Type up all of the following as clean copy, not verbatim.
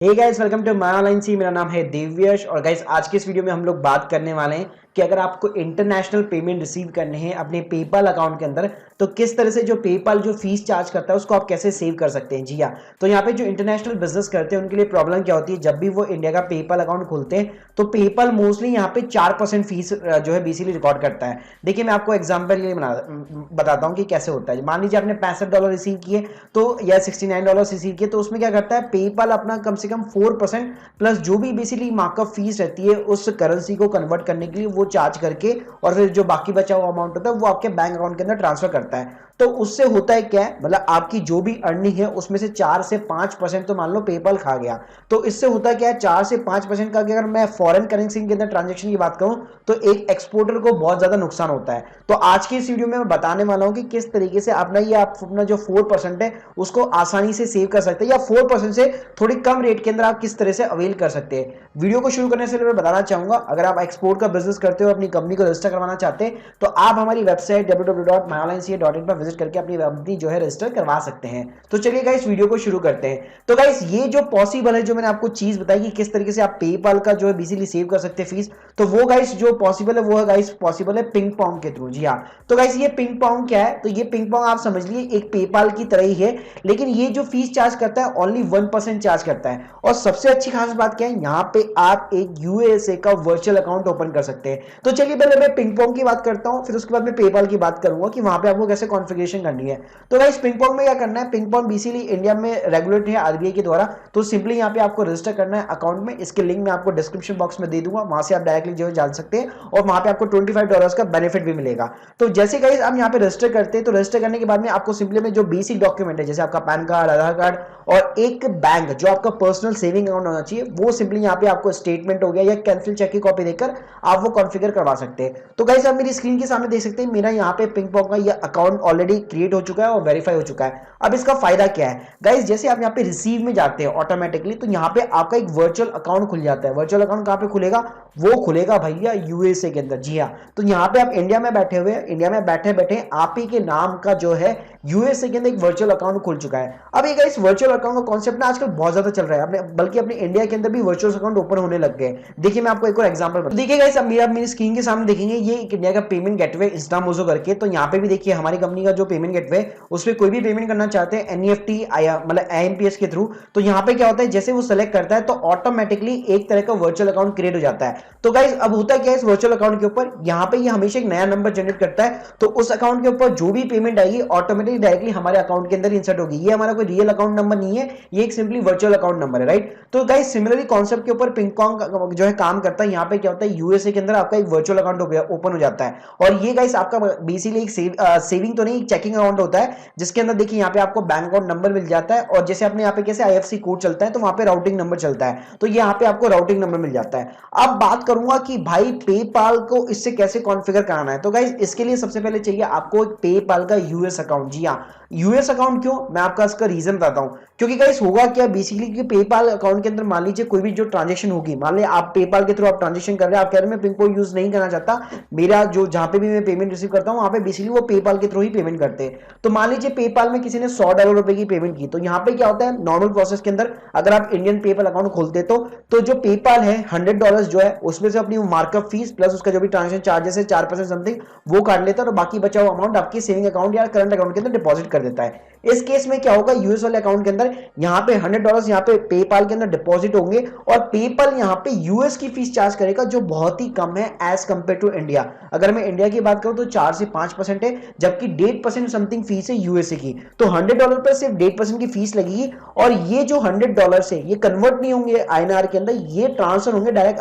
Hey guys, welcome to my online सी। मेरा नाम है दिव्यश और गाइस आज के इस वीडियो में हम लोग बात करने वाले हैं कि अगर आपको इंटरनेशनल पेमेंट रिसीव करने हैं अपने पेपाल अकाउंट के अंदर तो किस तरह से जो पेपाल जो फीस चार्ज करता है उसको आप कैसे सेव कर सकते हैं। जी हाँ, तो यहाँ पे जो इंटरनेशनल बिजनेस करते हैं उनके लिए प्रॉब्लम क्या होती है, जब भी वो इंडिया का पेपाल अकाउंट खोलते हैं तो पेपाल मोस्टली यहाँ पे 4% फीस जो है बेसिकली रिकॉर्ड करता है। देखिए मैं आपको एग्जाम्पल ये बताता हूँ कि कैसे होता है। मान लीजिए आपने $65 रिसीव किए तो या $69 रिसीव किए, तो उसमें क्या करता है पेपाल अपना कम से कम 4% प्लस जो भी बेसिकली मार्कअप फीस रहती है उस करेंसी को कन्वर्ट करने के लिए वो चार्ज करके और फिर जो बाकी बचा हुआ अमाउंट होता है वो आपके बैंक अकाउंट के अंदर ट्रांसफर करता है। तो उससे होता है क्या है, मतलब आपकी जो भी अर्निंग है उसमें से 4 से 5% तो मान लो पेपाल खा गया। तो इससे होता क्या है, 4 से 5% का अगर मैं फॉरेन करेंसी के अंदर ट्रांजेक्शन की बात करूं तो एक एक्सपोर्टर को बहुत ज्यादा नुकसान होता है। तो आज की इस वीडियो में मैं बताने वाला हूं कि किस तरीके से आप अपना जो 4% है उसको आसानी से सेव कर सकते हैं या 4% से थोड़ी कम रेट के अंदर आप किस तरह से अवेल कर सकते हैं। वीडियो को शुरू करने से मैं बताना चाहूंगा, अगर आप एक्सपोर्ट का बिजनेस करते हो, अपनी कंपनी को रजिस्टर करवाना चाहते हैं तो आप हमारी वेबसाइट www.myonlinec.in पर विजिट करके अपनी कंपनी जो है रजिस्टर करवा सकते हैं। तो चलिए गाइस वीडियो को शुरू करते हैं। तो गाइस ये जो पॉसिबल है, जो मैंने आपको चीज बताई कि किस तरीके से आप पेपाल का जो है बेसिकली सेव कर सकते हैं फीस, तो वो गाइस जो पॉसिबल है वो है गाइस पॉसिबल है पिंग पोंग के थ्रू। जी हाँ, तो गाइस ये पिंग पोंग क्या है, तो ये पिंग पोंग आप समझ लिए एक पेपाल की तरह ही है, लेकिन ये जो फीस चार्ज करता है ओनली 1% चार्ज करता है। और सबसे अच्छी खास बात क्या है, यहाँ पे आप एक यूएसए का वर्चुअल अकाउंट ओपन कर सकते हैं। तो चलिए पहले मैं पिंग पोंग की बात करता हूँ, फिर उसके बाद मैं पेपाल की बात करूंगा कि वहां पे आपको कैसे कॉन्फ़िगरेशन करनी है। तो गाइस पिंग पोंग में क्या करना है, पिंग पोंग बेसिकली इंडिया में रेगुलेट है आरबीआई के द्वारा। तो सिंपली यहाँ पे आपको रजिस्टर करना है अकाउंट में, इसके लिंक मैं आपको डिस्क्रिप्शन बॉक्स में दे दूंगा, वहां से आप डायरेक्टली जो है जान सकते हैं और वहां पे आपको $25 का बेनिफिट भी मिलेगा। तो जैसे गाइस आप यहाँ पे रजिस्टर करते हैं तो रजिस्टर करने के बाद में आपको सिंपली में जो बेसिक डॉक्यूमेंट है जैसे आपका पैन कार्ड, आधार कार्ड और एक बैंक जो आपका पर्सनल सेविंग अकाउंट होना चाहिए, वो सिंपली यहाँ पे आपको स्टेटमेंट हो गया या कैंसिल चेक की कॉपी देकर आप वो कॉन्फ़िगर करवा सकते हैं। तो गाइस आप मेरी स्क्रीन के सामने देख सकते हैं मेरा यहाँ पे पिंग पोंग का ये अकाउंट ऑलरेडी क्रिएट हो चुका है और वेरीफाई हो चुका है। अब इसका फायदा क्या है गाइस, जैसे आप यहाँ पे रिसीव में जाते हैं ऑटोमेटिकली तो यहाँ पे आपका एक वर्चुअल अकाउंट खुल जाता है। वर्चुअल अकाउंट कहाँ पे खुलेगा, वो खुलेगा भैया यूएसए के अंदर। जी हाँ, तो यहाँ पे आप इंडिया में बैठे हुए, इंडिया में बैठे बैठे आप ही के नाम का जो है यूएसए के अंदर एक वर्चुअल अकाउंट खुल चुका है। अब ये गाइस वर्चुअल अकाउंट का कॉन्सेप्ट ना आजकल बहुत ज्यादा चल रहा है, अपने बल्कि अपने इंडिया के अंदर भी वर्चुअल अकाउंट ओपन होने लग गए। देखिए मैं आपको एक और एग्जांपल देखिए गाइस, अब मेरी स्क्रीन के सामने देखेंगे ये एक इंडिया का पेमेंट गेटवे इंस्टामोजो करके। तो यहाँ पे भी देखिए हमारी कंपनी का जो पेमेंट गेटवे उस पर कोई भी पेमेंट करना चाहते हैं एनईएफटी आया मतलब आईएमपीएस के थ्रू, तो यहाँ पे क्या होता है जैसे वो सेलेक्ट करता है तो ऑटोमेटिकली एक तरह का वर्चुअल अकाउंट क्रिएट हो जाता है। तो गाइस अब होता क्या है इस वर्चुअल अकाउंट के ऊपर, यहाँ पे ये हमेशा एक नया नंबर जनरेट करता है, तो उस अकाउंट के ऊपर जो भी पेमेंट आएगी ऑटोमेटिकली डायरेक्टली हमारे अकाउंट के अंदर इंसर्ट होगी। ये हमारा कोई रियल अकाउंट नंबर नहीं है, ये एक सिंपली वर्चुअल अकाउंट नंबर है, राइट। तो गाइस सिमिलरली कॉन्सेप्ट के ऊपर पिंग पोंग जो है काम करता है। यहाँ पे क्या होता है यूएसए के अंदर आपका एक वर्चुअल अकाउंट ओपन हो जाता है और ये गाइस आपका बेसिकली एक सेविंग तो नहीं, एक चेकिंग अकाउंट होता है जिसके अंदर देखिए यहाँ पे आपको बैंक अकाउंट नंबर मिल जाता है और जैसे अपने यहाँ पे कैसे आईएफएससी कोड चलता है तो वहां पे राउटिंग नंबर चलता है, तो यहाँ पे आपको राउटिंग नंबर मिल जाता है। अब बात करूंगा कि भाई पेपाल को इससे कैसे कॉन्फ़िगर कराना है। तो गाइस इसके लिए सबसे पहले चाहिए आपको एक पेपाल का यूएस अकाउंट। जी हाँ, यूएस अकाउंट क्यों, मैं आपका इसका रीजन बताता हूं। क्योंकि गाइस होगा क्या बेसिकली कि पेपाल अकाउंट के अंदर मान लीजिए कोई भी जो ट्रांजैक्शन होगी, मान लीजिए आप पेपाल के थ्रू आप ट्रांजैक्शन कर रहे हैं, आप कह रहे हैं मैं पिन कोड यूज नहीं करना चाहता, मेरा जो जहां पे भी मैं पेमेंट रिसीव करता हूं वहां पे बेसिकली वो पेपाल के थ्रू ही पेमेंट करते हैं। तो मान लीजिए पेपाल में किसी ने $100 की पेमेंट की, तो यहाँ पे क्या होता है नॉर्मल प्रोसेस के अंदर अगर आप इंडियन पेपाल अकाउंट खोलते तो जो पेपाल है $100 जो है उसमें से अपनी मार्कअप फीस प्लस उसका जो भी ट्रांजेक्शन चार्जेस है 4% समथिंग वो काट लेता है और बाकी बचा हुआ अमाउंट आपकी सेविंग अकाउंट या करंट अकाउंट के अंदर डिपॉजिट कर देता है। इस केस में क्या होगा, यूएस वाले अकाउंट के अंदर यहाँ पे $100 यहाँ पे पेपाल के अंदर डिपॉजिट होंगे और पेपाल यहाँ पे यूएस की फीस चार्ज करेगा जो बहुत ही कम है एज कंपेयर टू इंडिया। अगर मैं इंडिया की बात करूं तो 4 से 5% है, जबकि 1.5% समथिंग फीस है यूएसए की। तो $100 पर सिर्फ 1.5% की फीस लगेगी और ये जो $100 है ये कन्वर्ट नहीं होंगे आईएनआर के अंदर, ये ट्रांसफर होंगे डायरेक्ट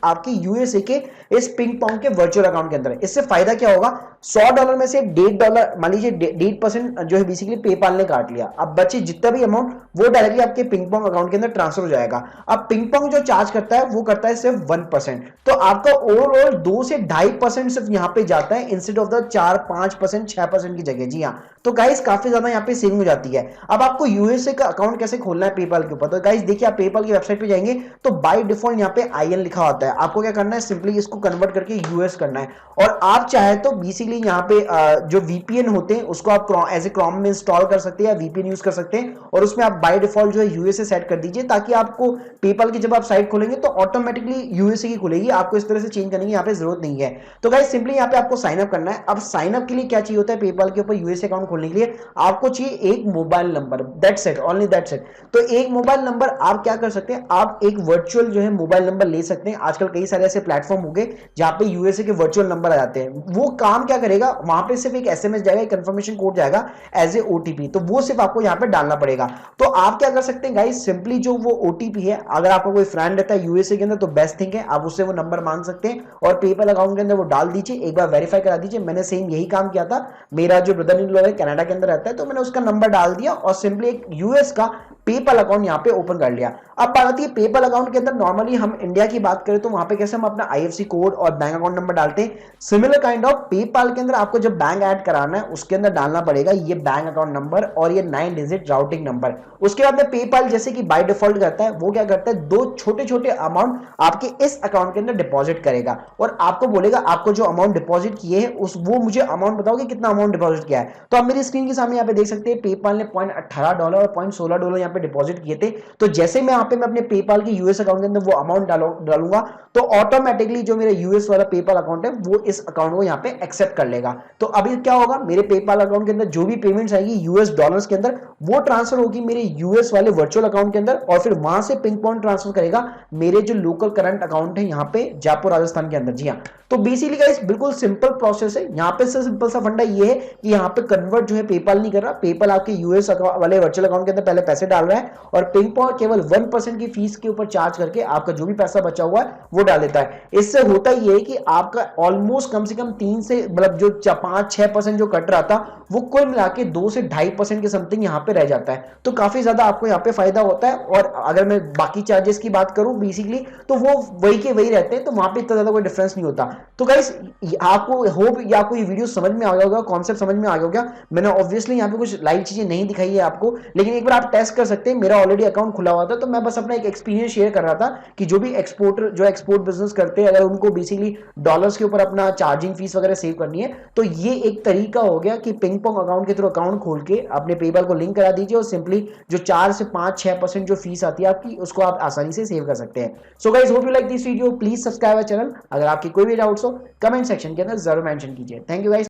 आपके यूएसए के इस पिंग पोंग के वर्चुअल अकाउंट के अंदर। इससे फायदा क्या होगा, $100 में से $1.5 मान लीजिए 1.5% जो है बेसिकली पेपाल ने काट लिया, अब बचे जितना भी अमाउंट वो डायरेक्टली आपके पिंग पोंग अकाउंट के अंदर ट्रांसफर हो जाएगा। अब पिंग पोंग जो चार्ज करता है वो करता है सिर्फ 1%, तो आपका ओवरऑल 2 से 2.5% सिर्फ यहाँ पे जाता है इंस्टेड ऑफ द 4-5% 6% की जगह। जी हाँ, तो गाइस काफी ज्यादा यहाँ पे सेविंग हो जाती है। अब आपको यूएसए का अकाउंट कैसे खोलना है पेपाल के ऊपर, तो गाइस देखिए आप पेपाल की वेबसाइट पे जाएंगे तो बाय डिफॉल्ट यहाँ पे आईएन लिखा होता है। आपको क्या करना है, सिंपली इसको कन्वर्ट करके यूएस करना है। और आप चाहे तो बेसिकली यहाँ पे जो वीपीएन होते हैं उसको आप एज ए क्रोम में इंस्टॉल कर सकते हैं या वीपीएन यूज कर सकते हैं, और उसमें आप बाय डिफॉल्ट जो है यूएसए सेट कर दीजिए, ताकि आपको पेपाल की जब आप साइट खोलेंगे तो ऑटोमेटिकली यूएसए की खुलेगी, आपको इस तरह से चेंज करने की यहाँ पे जरूरत नहीं है। तो गाइस सिंपली यहाँ पे आपको साइन अप करना है। अब साइन अप के लिए क्या चाहिए होता है, पेपाल के ऊपर यूएसए अकाउंट खोलने के लिए आपको चाहिए एक mobile number, that's it, only that's it. तो एक मोबाइल नंबर आप क्या कर सकते हैं, आप एक वर्चुअल जो है मोबाइल नंबर ले सकते हैं। आजकल कई सारे ऐसे प्लेटफॉर्म हो गए जहां पे यूएसए के वर्चुअल नंबर आ जाते हैं। वो काम क्या करेगा, वहां पे सिर्फ एक एसएमएस जाएगा, एक कंफर्मेशन कोड जाएगा एज ए ओटीपी, तो वो सिर्फ आपको यहाँ पे डालना पड़ेगा। तो आप क्या कर सकते हैं गाइस, सिंपली जो वो ओटीपी है, अगर आपका कोई फ्रेंड रहता है यूएसए के अंदर तो बेस्ट थिंग है, आप उससे वो नंबर मांग सकते हैं और पेपल अकाउंट के अंदर वो डाल दीजिए, एक बार वेरीफाई करा दीजिए। मैंने सेम यही काम किया था, मेरा जो ब्रदर इन लॉ है कनाडा के अंदर रहता है, तो मैंने उसका नंबर डाल दिया और सिंपली एक यूएस का पेपल अकाउंट यहाँ पे ओपन कर लिया। अब बात आती है पेपल अकाउंट के अंदर, नॉर्मली हम इंडिया की बात करें तो वहां पे कैसे हम अपना आईएफएससी कोड और बैंक अकाउंट नंबर डालते हैं, सिमिलर काइंड ऑफ पेपाल के अंदर आपको जब बैंक ऐड कराना है उसके अंदर डालना पड़ेगा ये बैंक अकाउंट नंबर और ये 9 डिजिट राउटिंग नंबर। उसके बाद में पेपाल जैसे कि बाय डिफॉल्ट करता है, वो क्या करता है, दो छोटे छोटे अमाउंट आपके इस अकाउंट के अंदर डिपॉजिट करेगा और आपको बोलेगा आपको जो अमाउंट डिपॉजिट किए हैं उस वो मुझे अमाउंट बताओगे कितना अमाउंट डिपॉजिट किया है। तो आप मेरी स्क्रीन के सामने यहाँ पे देख सकते हैं पेपाल ने $0.18 और $0.16 यहाँ पे डिपॉजिट किए थे। तो जैसे मैं यहाँ पे मैं अपने पेपाल के यूएस अकाउंट के अंदर वो अमाउंट डालूंगा तो ऑटोमेटिकली जो मेरा यूएस वाला पेपाल अकाउंट है वो इस अकाउंट को यहाँ पे एक्सेप्ट कर लेगा। तो अभी क्या होगा, मेरे पेपाल अकाउंट के अंदर जो भी पेमेंट्स आएगी यूएस डॉलर्स के अंदर वो ट्रांसफर होगी मेरे यूएस वाले वर्चुअल अकाउंट के अंदर और फिर वहां से पिंग पॉइंट ट्रांसफर करेगा मेरे जो लोकल करंट अकाउंट है यहाँ पे जयपुर राजस्थान के अंदर। जी हाँ, तो बेसिकली गाइस बिल्कुल सिंपल प्रोसेस है। यहाँ पे सिंपल सा फंडा ये है कि यहाँ पे कन्वर्ट जो है पेपाल नहीं कर रहा, पेपाल आपके यूएस वाले वर्चुअल अकाउंट के अंदर पहले पैसे डाल रहा है और पिंग पॉइंट केवल 1% की फीस के ऊपर चार्ज करके आपका जो भी पैसा बचा हुआ है वो डाल देता है। इससे होता ये है कि आपका ऑलमोस्ट कम से कम 3 से मतलब जो 5-6% जो कट रहा था वो कुल मिला के 2 से 2.5% के समथिंग यहाँ पे रह जाता है। तो काफी ज्यादा आपको यहाँ पे फायदा होता है। और अगर मैं बाकी चार्जेस की बात करूं बेसिकली तो वो वही के वही रहते हैं, तो वहां पे इतना ज्यादा कोई डिफरेंस नहीं होता। तो गाइस आपको होप या आपको ये वीडियो समझ में आ गया होगा, कॉन्सेप्ट समझ में आ गया होगा। मैंने ऑब्वियसली यहाँ पे कुछ लाइव चीजें नहीं दिखाई है आपको, लेकिन एक बार आप टेस्ट कर सकते हैं। मेरा ऑलरेडी अकाउंट खुला हुआ था तो मैं बस अपना एक एक्सपीरियंस शेयर कर रहा था कि जो भी एक्सपोर्टर जो एक्सपोर्ट बिजनेस करते हैं अगर उनको बेसिकली डॉलर्स के ऊपर अपना चार्जिंग फीस वगैरह सेव करनी है तो ये एक तरीका हो गया कि पिंग पोंग अकाउंट के थ्रू अकाउंट खोल के अपने पेपाल को लिंक करा दीजिए और सिंपली जो 4 से 5-6% जो फीस आती है आपकी उसको आप आसानी से सेव कर सकते हैं। So guys hope you like this video, please subscribe our channel. अगर आपकी कोई भी डाउट्स हो कमेंट सेक्शन के अंदर जरूर मेंशन कीजिए। Thank you guys.